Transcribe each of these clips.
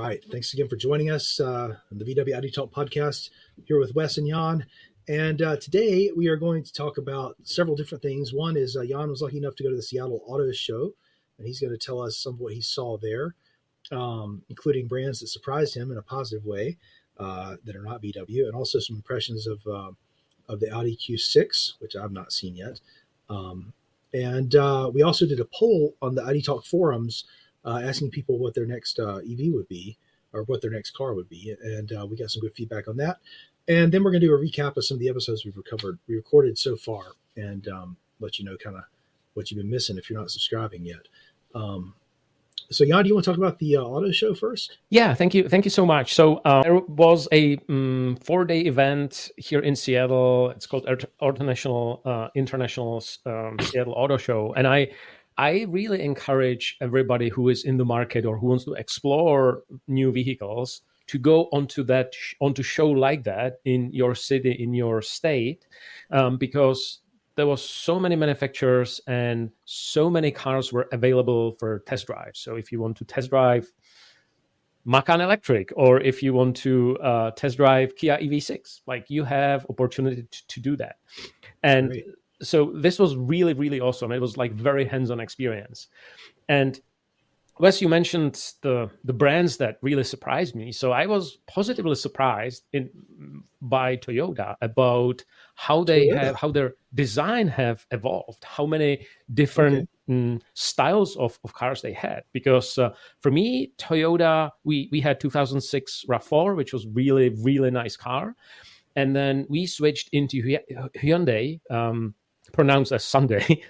right. Thanks again for joining us on the VWIDTalk podcast here with Wes and Jan. And today we are going to talk about several different things. One is Jan was lucky enough to go to the Seattle Auto Show, and he's going to tell us some of what he saw there, including brands that surprised him in a positive way that are not VW, and also some impressions of the Audi Q6, which I've not seen yet. And we also did a poll on the ID Talk forums asking people what their next EV would be, or what their next car would be. And we got some good feedback on that. And then we're going to do a recap of some of the episodes we recorded so far, and let you know kind of what you've been missing if you're not subscribing yet. So Jan, do you want to talk about the auto show first? Yeah, thank you so much. So there was a 4-day event here in Seattle. It's called International Seattle Auto Show, and I really encourage everybody who is in the market or who wants to explore new vehicles to go onto show like that in your city, in your state, because there was so many manufacturers and so many cars were available for test drive. So if you want to test drive Macan Electric, or if you want to test drive Kia EV6, like you have opportunity to do that. And Great. So this was really, really awesome. It was like very hands-on experience. And Wes, you mentioned the brands that really surprised me. So I was positively surprised by Toyota about how how their design have evolved, how many different styles of cars they had. Because for me, Toyota, we had 2006 RAV4, which was really, really nice car. And then we switched into Hyundai, pronounced as Sunday,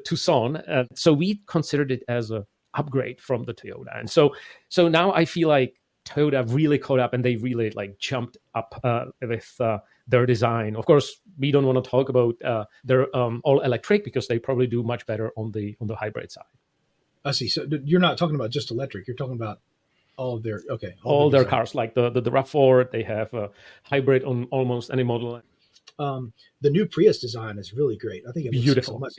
Tucson. So we considered it as a upgrade from the Toyota. And so now I feel like Toyota really caught up and they really like jumped up with their design. Of course, we don't want to talk about their all electric because they probably do much better on the hybrid side. I see. So you're not talking about just electric. You're talking about all of their, all their cars, like the RAV4, they have a hybrid on almost any model. The new Prius design is really great. I think it looks beautiful. So much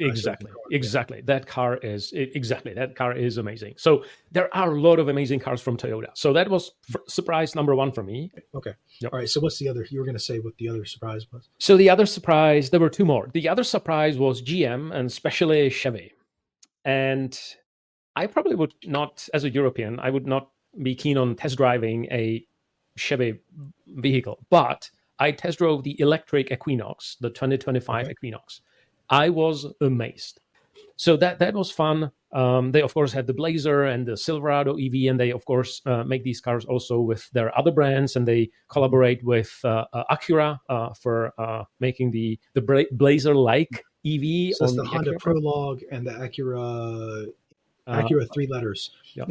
Exactly. That car is amazing. So there are a lot of amazing cars from Toyota. So that was surprise number one for me. Okay. Yep. All right. So what's the other? You were going to say what the other surprise was. So the other surprise, there were two more. The other surprise was GM and especially Chevy. And I probably would not, as a European, I would not be keen on test driving a Chevy vehicle, but I test drove the electric Equinox, the 2025 Equinox. I was amazed. So that was fun. They, of course, had the Blazer and the Silverado EV, and they, of course, make these cars also with their other brands, and they collaborate with Acura for making the Blazer-like EV. So it's the Honda Acura Prologue and the Acura 3 letters. Yep.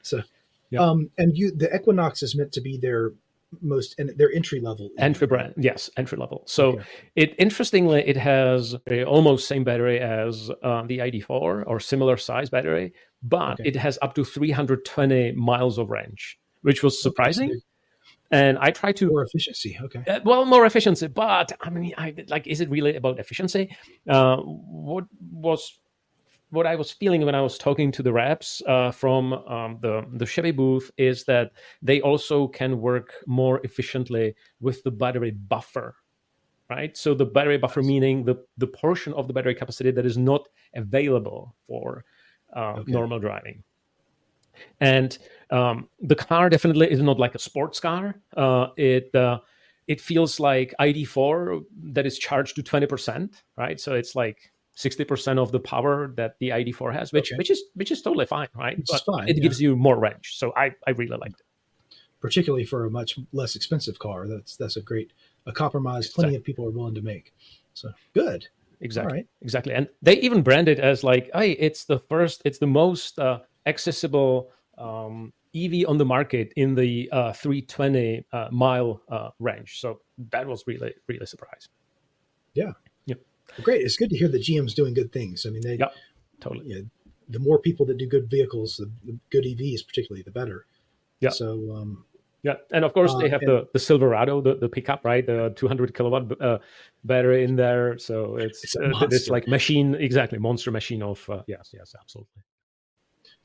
So, yep. And the Equinox is meant to be their entry level. Entry level. So interestingly, it has almost same battery as the ID.4 or similar size battery, but it has up to 320 miles of range, which was surprising. And I tried to more efficiency. More efficiency, but I mean, is it really about efficiency? What I was feeling when I was talking to the reps from the Chevy booth is that they also can work more efficiently with the battery buffer, right? So the battery buffer meaning the portion of the battery capacity that is not available for normal driving. And the car definitely is not like a sports car. It feels like ID.4 that is charged to 20%, right? So it's like 60% of the power that the ID.4 has, which is totally fine, right? But it gives you more range. So I really liked it. Particularly for a much less expensive car. That's a compromise plenty of people are willing to make. So good. Exactly. All right. Exactly. And they even brand it as like, hey, it's the most accessible EV on the market in the 320 mile range. So that was really, really surprising. Yeah. Great. It's good to hear that GM's doing good things. I mean, totally. Yeah, the more people that do good vehicles, the good EVs, particularly, the better. Yeah. So, and of course they have the Silverado, the pickup, right? The 200 kilowatt battery in there. So it's like monster machine of yes, absolutely.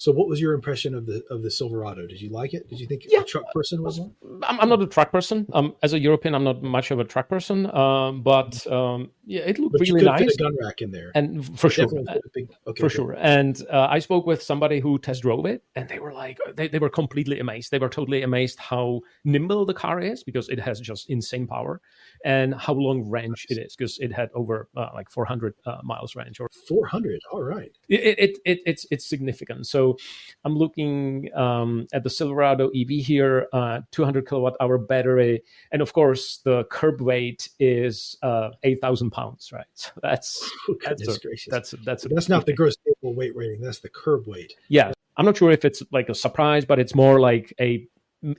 So what was your impression of the Silverado? Did you like it? Did you think Yeah. a truck person was one? I'm not a truck person. As a European, I'm not much of a truck person. But yeah, it looked But you really could nice. fit a gun rack in there. And for sure. Definitely fit a big, okay, For good. sure. And I spoke with somebody who test drove it, and they were like, they were completely amazed. They were totally amazed how nimble the car is, because it has just insane power, and how long range it is, because it had over like 400 miles range. Or 400. All right. It's significant. So I'm looking at the Silverado EV here, 200 kilowatt hour battery, and of course the curb weight is 8,000 pounds, right? So that's not the gross vehicle weight rating. That's the curb weight. Yeah, I'm not sure if it's like a surprise, but it's more like a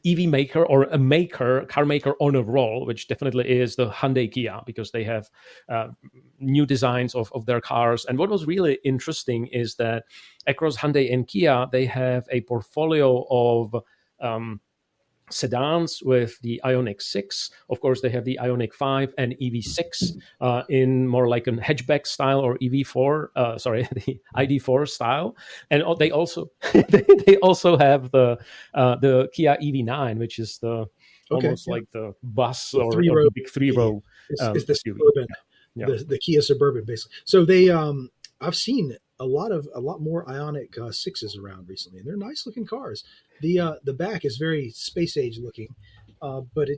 EV maker or a car maker on a roll, which definitely is the Hyundai Kia, because they have new designs of their cars. And what was really interesting is that across Hyundai and Kia, they have a portfolio of sedans with the Ioniq 6. Of course, they have the Ioniq 5 and EV6 in more like a hatchback style, or EV4, the ID.4 style. And they also they also have the Kia EV9, which is the almost like the bus or the big three-row. It's the Suburban, the Kia Suburban, basically. So they, I've seen a lot more Ioniq 6s around recently, and they're nice looking cars. The back is very space age looking, but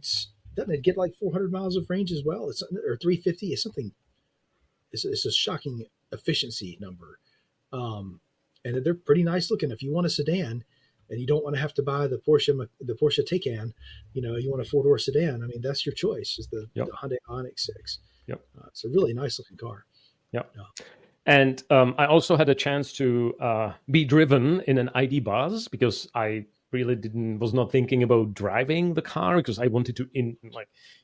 doesn't it get like 400 miles of range as well? Or 350 is something. It's a shocking efficiency number, and they're pretty nice looking. If you want a sedan and you don't want to have to buy the Porsche Taycan, you want a 4-door sedan. I mean, that's your choice. Is the Hyundai Ioniq 6. Yep, it's a really nice looking car. Yep. And I also had a chance to be driven in an ID.Buzz, because I really was not thinking about driving the car, because I wanted to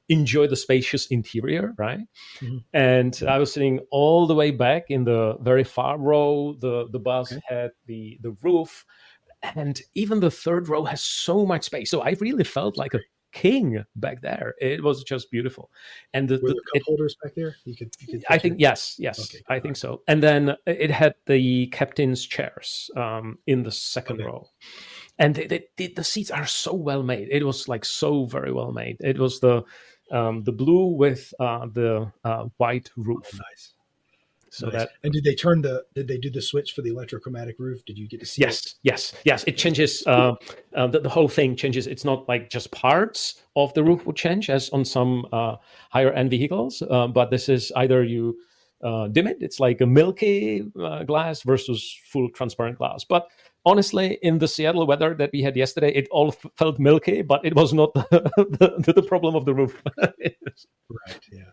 enjoy the spacious interior, right? Mm-hmm. And I was sitting all the way back in the very far row. The bus had the roof, and even the third row has so much space. So I really felt like a king back there. It was just beautiful. And were there cup holders back there? You could I think yes. Okay, I think so. And then it had the captain's chairs in the second row. And the seats are so well made. It was like so very well made. It was the blue with the white roof. Oh, nice. So nice. And did they do the switch for the electrochromatic roof? Did you get to see it? Yes. It changes. The whole thing changes. It's not like just parts of the roof would change as on some higher end vehicles, but this is either you dim it. It's like a milky glass versus full transparent glass. But honestly, in the Seattle weather that we had yesterday, it all felt milky, but it was not the problem of the roof. Right. Yeah.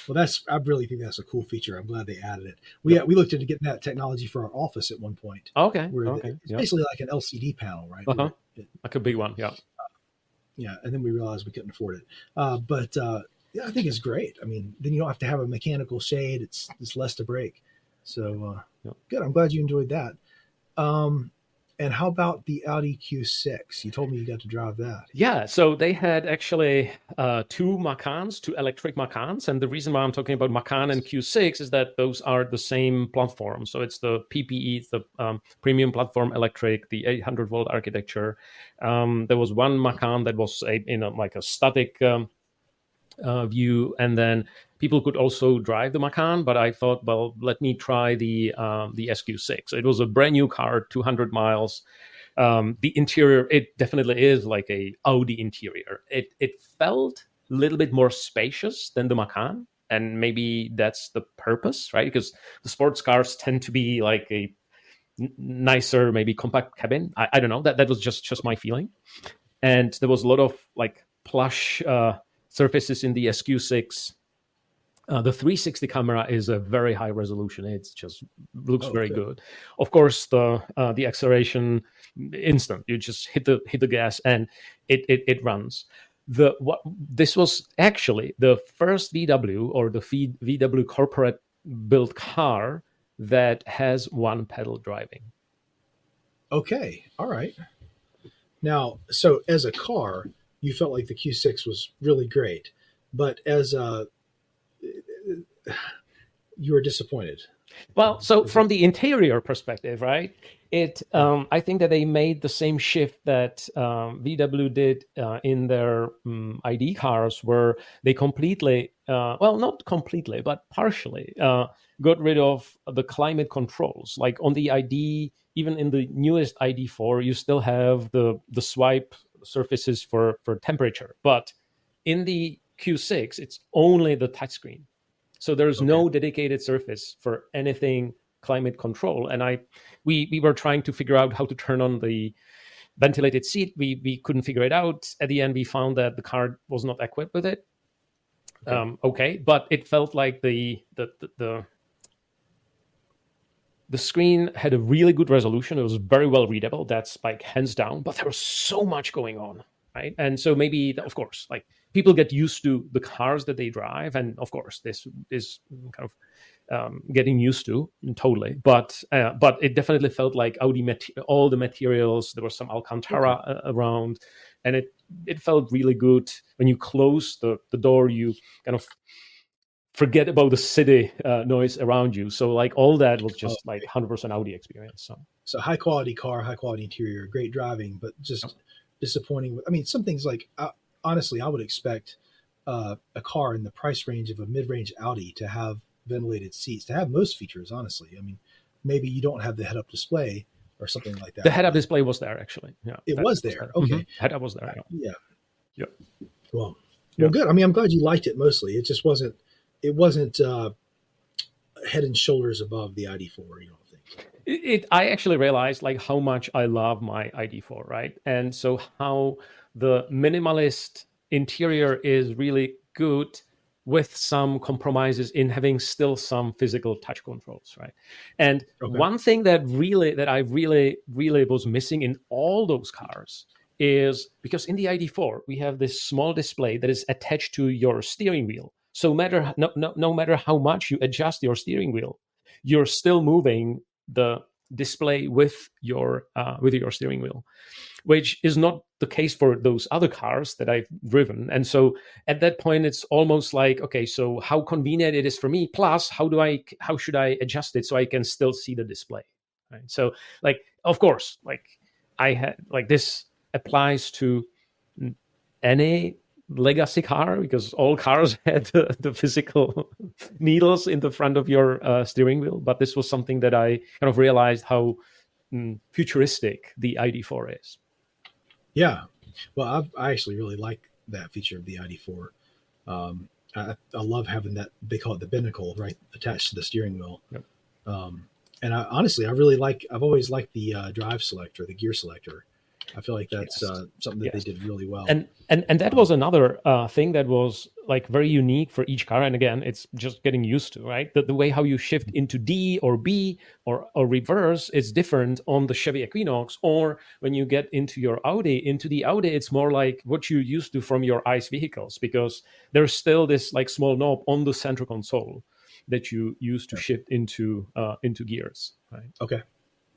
Well, I really think that's a cool feature. I'm glad they added it. We looked into getting that technology for our office at one point. Okay. It's basically like an LCD panel, right? Uh-huh. Like a big one. Yeah. And then we realized we couldn't afford it. But I think it's great. I mean, then you don't have to have a mechanical shade. It's less to break. So good. I'm glad you enjoyed that. And how about the Audi Q6? You told me you got to drive that. Yeah, so they had actually two electric Macans. And the reason why I'm talking about Macan and Q6 is that those are the same platform. So it's the PPE, the premium platform electric, the 800-volt architecture. There was one Macan that was like a static view, and then people could also drive the Macan, but I thought, well, let me try the SQ6. It was a brand new car, 200 miles. The interior, it definitely is like a Audi interior. It felt a little bit more spacious than the Macan, and maybe that's the purpose, right? Because the sports cars tend to be like a nicer, maybe compact cabin. I don't know. That was just my feeling. And there was a lot of like plush surfaces in the SQ6. The 360 camera is a very high resolution. It just looks very good. Of course, the acceleration instant. You just hit the gas and it runs. This was actually the first VW or the VW corporate built car that has one pedal driving. Okay, all right. Now, so as a car, you felt like the Q6 was really great, but as you were disappointed. Well, so from the interior perspective, right? I think that they made the same shift that VW did in their ID cars, where they completely, well, not completely, but partially, got rid of the climate controls. Like on the ID, even in the newest ID.4, you still have the swipe surfaces for temperature, but in the Q6, it's only the touchscreen. So there's no dedicated surface for anything climate control. And we were trying to figure out how to turn on the ventilated seat. We couldn't figure it out. At the end, we found that the car was not equipped with it. But it felt like the screen had a really good resolution. It was very well readable. That's like hands down. But there was so much going on, right? And so maybe, of course, like people get used to the cars that they drive, and of course, this is kind of getting used to totally. But it definitely felt like Audi all the materials. There was some Alcantara around, and it felt really good. When you close the door, you kind of forget about the city noise around you. So like all that was just like 100% Audi experience. So high quality car, high quality interior, great driving, but just disappointing. I mean, some things like honestly, I would expect a car in the price range of a mid-range Audi to have ventilated seats, to have most features. Honestly, I mean, maybe you don't have the head-up display or something like that. The head-up display was there actually. Yeah, it was there. Okay, mm-hmm. Head-up was there. Yeah. Well, good. I mean, I'm glad you liked it mostly. It just wasn't. It wasn't head and shoulders above the ID.4. You don't think? I actually realized like how much I love my ID.4, right? And so how the minimalist interior is really good with some compromises in having still some physical touch controls, right? And one thing that I really was missing in all those cars is because in the ID.4 we have this small display that is attached to your steering wheel. So no matter how much you adjust your steering wheel, you're still moving the display with your steering wheel, which is not the case for those other cars that I've driven. And so at that point, it's almost like, okay, so how convenient it is for me. Plus, how should I adjust it so I can still see the display? Right. So like, of course, like I had like this applies to any legacy car because all cars had the physical needles in the front of your steering wheel. But this was something that I kind of realized how futuristic the ID.4 is. Yeah. Well, I actually really like that feature of the ID.4. I love having that, they call it the binnacle, right, attached to the steering wheel. Yep. And I've always liked the drive selector, the gear selector. I feel like that's something that they did really well. And that was another thing that was like very unique for each car. And again, it's just getting used to, right? The way how you shift into D or B or reverse is different on the Chevy Equinox, or when you get into the Audi, it's more like what you used to from your ICE vehicles, because there's still this like small knob on the center console that you use to shift into gears, right? Okay.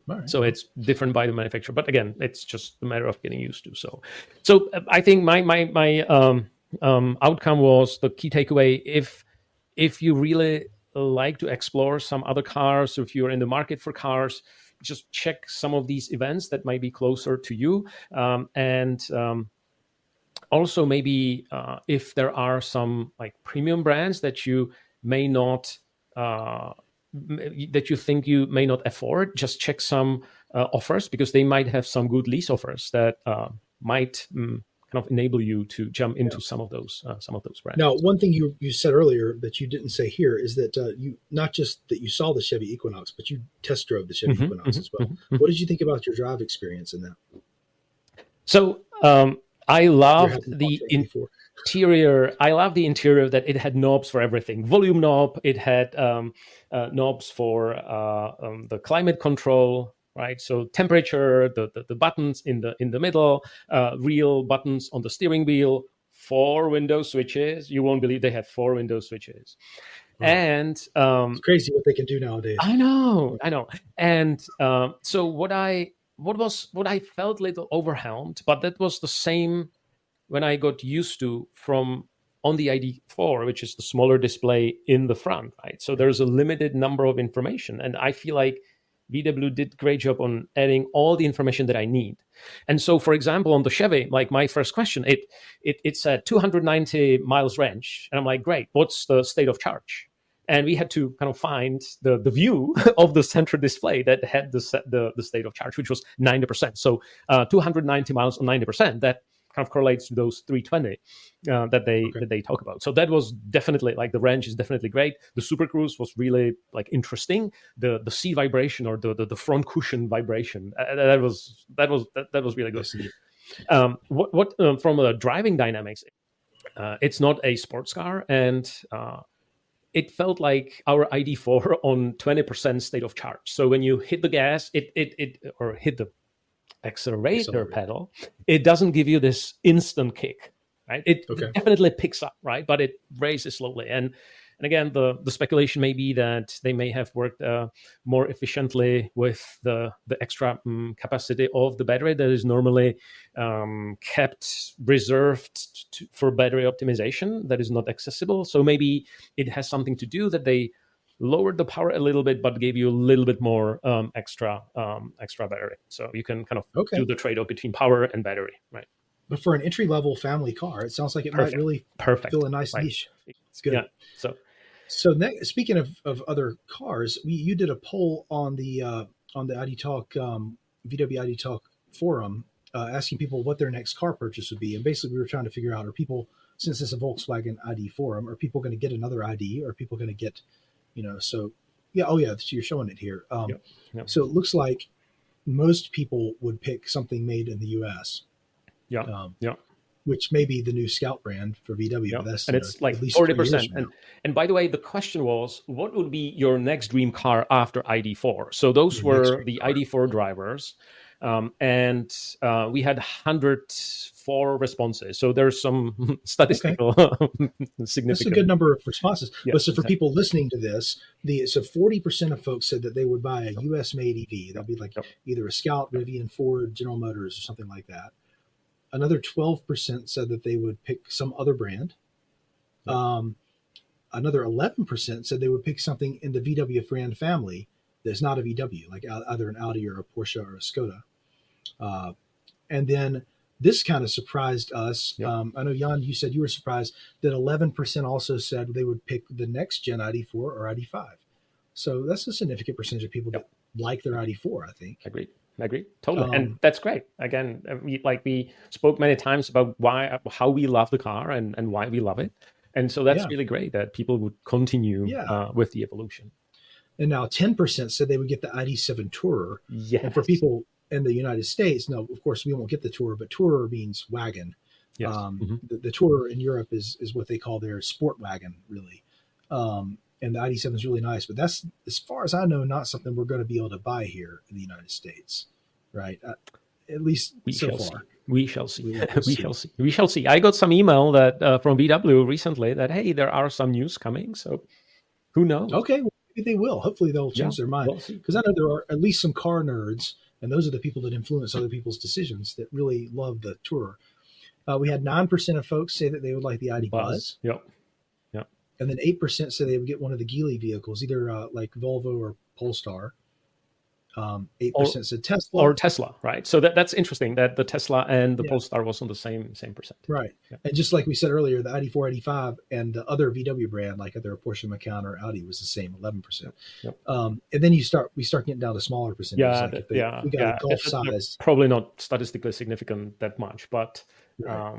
Right. So it's different by the manufacturer, but again, it's just a matter of getting used to. So I think my outcome was the key takeaway. If you really like to explore some other cars, or if you're in the market for cars, just check some of these events that might be closer to you, and also maybe if there are some like premium brands that you may not. That you think you may not afford, just check some offers, because they might have some good lease offers that might kind of enable you to jump into some of those brands. Now, one thing you said earlier that you didn't say here is that you not just that you saw the Chevy Equinox, but you test drove the Chevy Equinox as well. What did you think about your drive experience in that? So I loved the interior. I love the interior, that it had knobs for everything. Volume knob. It had knobs for the climate control, right? So temperature, the buttons in the middle, real buttons on the steering wheel, 4 window switches. You won't believe they had 4 window switches. Oh. And it's crazy what they can do nowadays. I know. And so what I felt a little overwhelmed, but that was the same when I got used to from on the ID.4, which is the smaller display in the front, right? So there's a limited number of information. And I feel like VW did a great job on adding all the information that I need. And so, for example, on the Chevy, like my first question, it said 290 miles range. And I'm like, great, what's the state of charge? And we had to kind of find the view of the central display that had the state of charge, which was 90%. So 290 miles on 90%, that kind of correlates to those 320 that they talk about. So that was definitely, like, the range is definitely great. The Super Cruise was really, like, interesting. The seat vibration, or the front cushion vibration, that was really good. What from a driving dynamics, it's not a sports car, and it felt like our ID.4 on 20% state of charge. So when you hit the gas, or hit the accelerator pedal, it doesn't give you this instant kick, right? It definitely picks up, right? But it raises slowly. And again, the speculation may be that they may have worked more efficiently with the extra capacity of the battery that is normally kept reserved for battery optimization that is not accessible. So maybe it has something to do that they lowered the power a little bit, but gave you a little bit more extra battery. So you can kind of do the trade-off between power and battery, right? But for an entry-level family car, it sounds like it might really fill a nice niche. It's good. Yeah. So speaking of other cars, you did a poll on the ID.Talk VW ID.Talk forum, asking people what their next car purchase would be, and basically we were trying to figure out, are people, since it's a Volkswagen ID forum, are people going to get another ID, or are people going to get, so you're showing it here. So it looks like most people would pick something made in the U.S. Which may be the new Scout brand for VW. Yeah. But and it's like 40%. And by the way, the question was, what would be your next dream car after ID.4? So those were the ID.4 drivers. And we had 104 responses. So there's some statistical significance. That's a good number of responses. Yeah, but so for people listening to this, 40% of folks said that they would buy a US-made EV. That'd be like either a Scout, Rivian, Ford, General Motors, or something like that. Another 12% said that they would pick some other brand. Another 11% said they would pick something in the VW brand family that's not a VW, like either an Audi or a Porsche or a Skoda. And then this kind of surprised us. I know, Jan, you said you were surprised that 11% also said they would pick the next gen ID.4 or ID.5. So that's a significant percentage of people that like their ID.4, I think. Agreed. Totally. And that's great. Again, we spoke many times about how we love the car and why we love it. And so that's really great that people would continue with the evolution. And now 10% said they would get the ID.7 Tourer. Yes. And for people in the United States, no, of course, we won't get the Tourer, but Tourer means wagon. Yes. The Tourer in Europe is what they call their sport wagon, really. And the ID.7 is really nice, but that's, as far as I know, not something we're going to be able to buy here in the United States, right? At least so far. We shall see. We shall see. I got some email that from VW recently that, hey, there are some news coming. So who knows? Okay, well, maybe they will. Hopefully they'll change their mind. Because I know there are at least some car nerds, and those are the people that influence other people's decisions, that really love the Tourer. We had 9% of folks say that they would like the ID.Buzz. Yep. And then 8% said they would get one of the Geely vehicles, either like Volvo or Polestar. 8% said Tesla. Or Tesla, right? So that's interesting that the Tesla and the Polestar was on the same percent. Right. Yeah. And just like we said earlier, the ID.4, ID.5, and the other VW brand, like either Porsche Macan or Audi, was the same, 11%. Yep. and then we start getting down to smaller percentages. We got a Golf size. Probably not statistically significant that much, but... a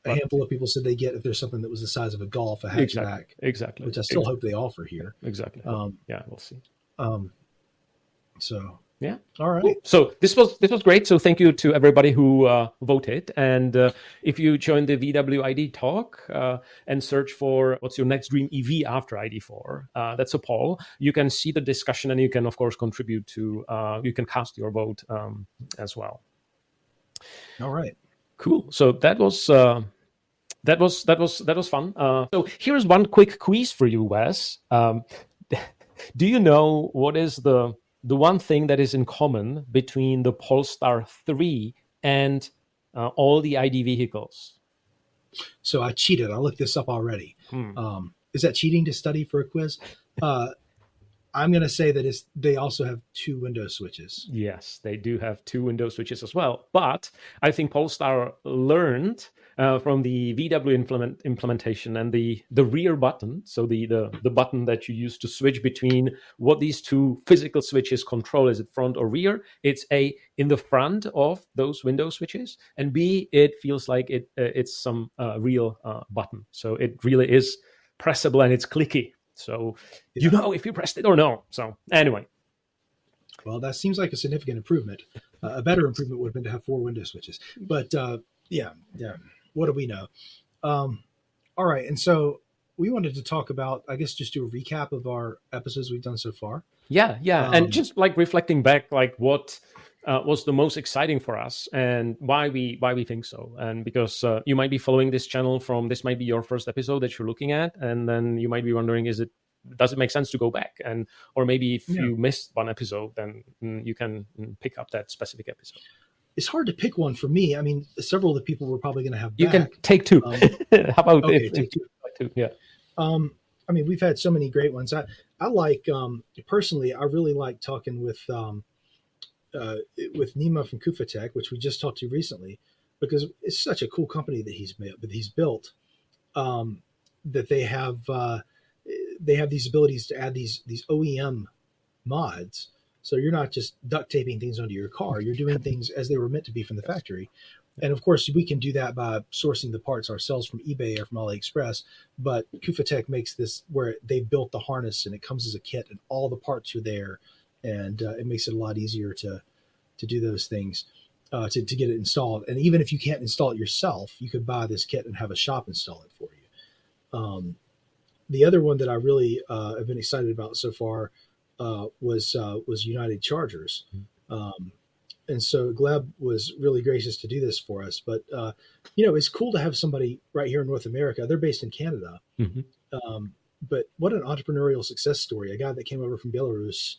handful of people said they get if there's something that was the size of a Golf, a hatchback, exactly, which I still hope they offer here. Exactly. We'll see. So all right. Cool. So this was great. So thank you to everybody who voted. And if you join the VW ID.Talk and search for what's your next dream EV after ID.4, that's a poll. You can see the discussion, and you can of course contribute to. You can cast your vote as well. All right. Cool. So that was fun. So here's one quick quiz for you, Wes. Do you know what is the one thing that is in common between the Polestar 3 and all the ID vehicles? So I cheated. I looked this up already. Is that cheating to study for a quiz? I'm going to say that they also have 2 window switches. Yes, they do have 2 window switches as well. But I think Polestar learned from the VW implementation and the rear button, so the button that you use to switch between what these 2 physical switches control. Is it front or rear? It's A, in the front of those window switches, and B, it feels like it's some real button. So it really is pressable and it's clicky. So you know if you pressed it or no. So anyway. Well, that seems like a significant improvement. A better improvement would have been to have 4 window switches. But yeah. What do we know? All right. And so we wanted to talk about, I guess, just do a recap of our episodes we've done so far. Yeah. And just like reflecting back, like what was the most exciting for us and why we think so. And because you might be following this channel this might be your first episode that you're looking at, and then you might be wondering, does it make sense to go back? Or maybe if you missed one episode, then you can pick up that specific episode. It's hard to pick one for me. I mean, several of the people we're probably going to have back. You can take 2. How about take 2? Yeah. I mean, we've had so many great ones. I like, personally, I really like talking with Nima from Kufatec, which we just talked to recently, because it's such a cool company that he's built, that they have these abilities to add these OEM mods. So you're not just duct taping things onto your car. You're doing things as they were meant to be from the factory. And of course, we can do that by sourcing the parts ourselves from eBay or from AliExpress. But Kufatec makes this where they built the harness and it comes as a kit and all the parts are there. And it makes it a lot easier to do those things, to get it installed. And even if you can't install it yourself, you could buy this kit and have a shop install it for you. The other one that I really have been excited about so far was United Chargers. And so Gleb was really gracious to do this for us. But, it's cool to have somebody right here in North America. They're based in Canada. But what an entrepreneurial success story. A guy that came over from Belarus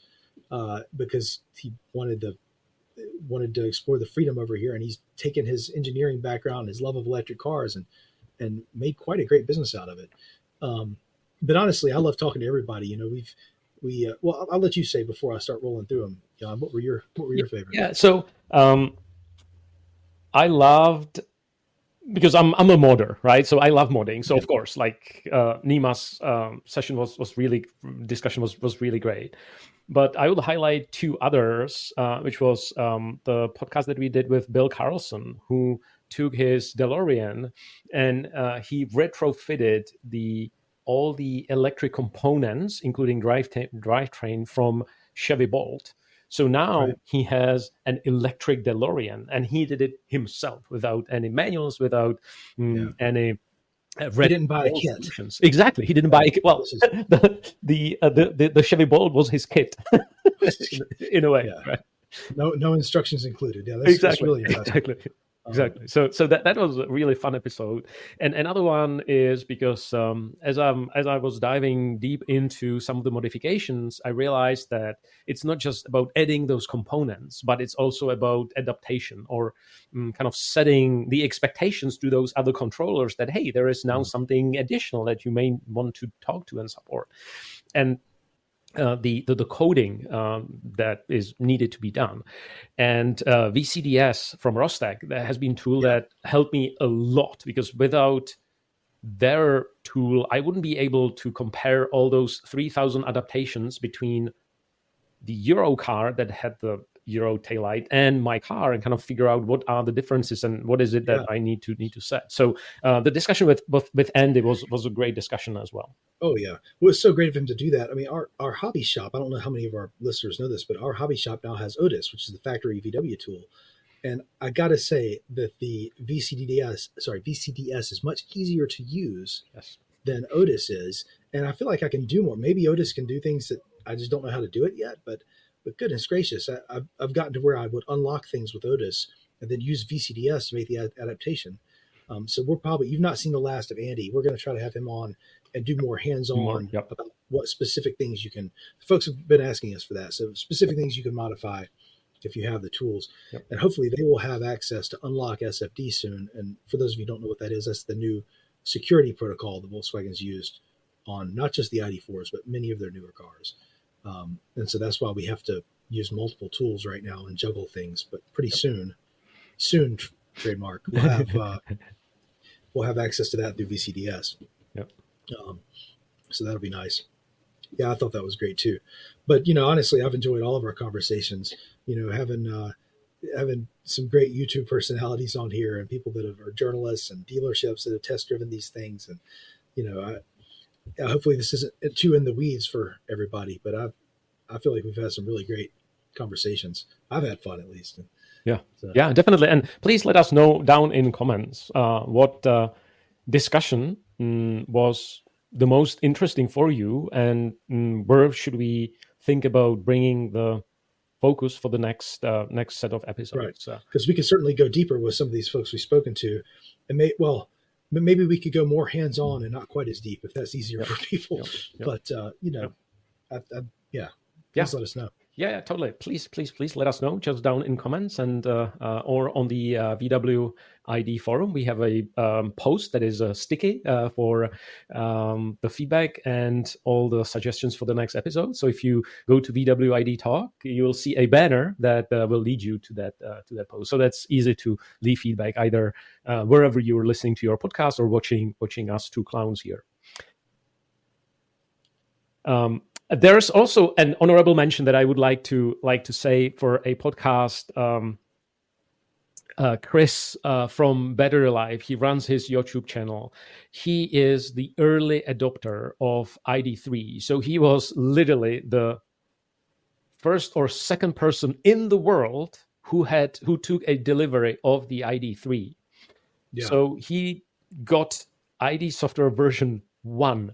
because he wanted to explore the freedom over here. And he's taken his engineering background, his love of electric cars, and made quite a great business out of it. But honestly, I love talking to everybody. Well, I'll let you say before I start rolling through them. John, what were your favorites? Yeah, so I loved, because I'm a modder, right? So I love modding. So of course, like Nima's discussion was really great. But I will highlight 2 others, which was the podcast that we did with Bill Carlson, who took his DeLorean and he retrofitted all the electric components, including drivetrain from Chevy Bolt. So now he has an electric DeLorean, and he did it himself without any manuals, without any. He didn't buy a kit. Solutions. Exactly, he didn't buy a kit. Well, the Chevy Bolt was his kit, in a way. Yeah. Right? No instructions included. Yeah, that's really impressive. Exactly. So that was a really fun episode. And another one is because as I was diving deep into some of the modifications, I realized that it's not just about adding those components, but it's also about adaptation, or kind of setting the expectations to those other controllers that, hey, there is now something additional that you may want to talk to and support. And the coding that is needed to be done. And VCDS from Rostec, that has been a tool that helped me a lot, because without their tool, I wouldn't be able to compare all those 3,000 adaptations between the Euro car that had the Euro taillight and my car, and kind of figure out what are the differences and what is it that I need to set. So the discussion with Andy was a great discussion as well. Oh yeah, it was so great of him to do that. I mean, our hobby shop, I don't know how many of our listeners know this, but our hobby shop now has Otis, which is the factory VW tool. And I got to say that the VCDS is much easier to use than Otis is. And I feel like I can do more. Maybe Otis can do things that I just don't know how to do it yet, but goodness gracious, I've gotten to where I would unlock things with Otis and then use VCDS to make the adaptation. So you've not seen the last of Andy. We're going to try to have him on and do more hands-on about what specific things you can. Folks have been asking us for that. So specific things you can modify if you have the tools. Yep. And hopefully they will have access to unlock SFD soon. And for those of you who don't know what that is, that's the new security protocol that Volkswagen's used on not just the ID.4s, but many of their newer cars. And so that's why we have to use multiple tools right now and juggle things. But pretty soon, trademark, we'll have access to that through VCDS. Yep. So that'll be nice. Yeah, I thought that was great too. But, honestly, I've enjoyed all of our conversations, having some great YouTube personalities on here and people that are journalists and dealerships that have test driven these things. And, hopefully this isn't too in the weeds for everybody, but I feel like we've had some really great conversations. I've had fun, at least. Yeah, so. Yeah, definitely. And please let us know down in comments what discussion was the most interesting for you, and where should we think about bringing the focus for the next set of episodes. Right, because we can certainly go deeper with some of these folks we've spoken to, and maybe we could go more hands-on and not quite as deep if that's easier for people. But please let us know. Yeah, totally. Please let us know just down in comments and or on the VWID forum. We have a post that is sticky for the feedback and all the suggestions for the next episode. So if you go to VWIDTalk, you'll see a banner that will lead you to that post. So that's easy to leave feedback either wherever you're listening to your podcast or watching us two clowns here. There's also an honorable mention that I would like to say for a podcast. Chris from Better Life, he runs his YouTube channel. He is the early adopter of ID.3. So he was literally the first or second person in the world who took a delivery of the ID.3. Yeah. So he got ID software version 1.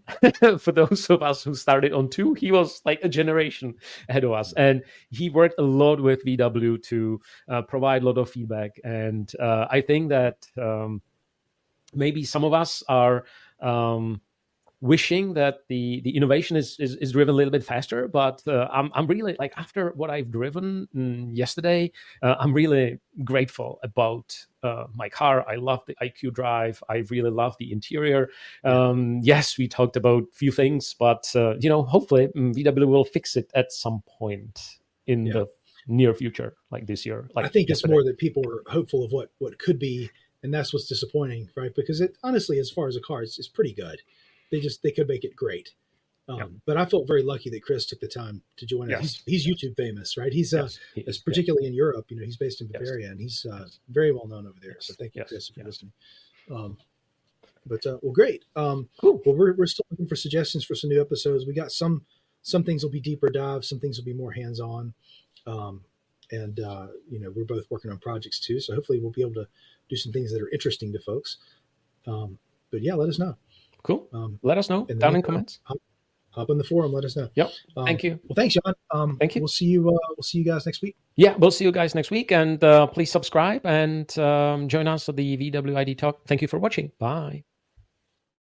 For those of us who started on 2, he was like a generation ahead of us, and he worked a lot with VW to provide a lot of feedback. And I think that maybe some of us are wishing that the innovation is driven a little bit faster, but I'm really, like, after what I've driven yesterday, I'm really grateful about my car. I love the IQ Drive. I really love the interior. Yes, we talked about a few things, but hopefully VW will fix it at some point in the near future, like this year. Like I think it's more that people are hopeful of what could be, and that's what's disappointing, right? Because it honestly, as far as a car, it's pretty good. They could make it great. But I felt very lucky that Chris took the time to join us. He's YouTube famous, right? He's particularly in Europe. He's based in Bavaria, and he's very well known over there. So thank you, Chris, if you're listening. Well, great. Cool. Well, we're still looking for suggestions for some new episodes. We got some things will be deeper dives, some things will be more hands-on, and we're both working on projects too. So hopefully we'll be able to do some things that are interesting to folks. But yeah, let us know. Cool. Let us know down in comments. Hop on the forum. Let us know. Yep. Thank you. Well, thanks, Jan. Thank you. We'll see you. We'll see you guys next week. Yeah, we'll see you guys next week, and please subscribe and join us at the VWID Talk. Thank you for watching. Bye.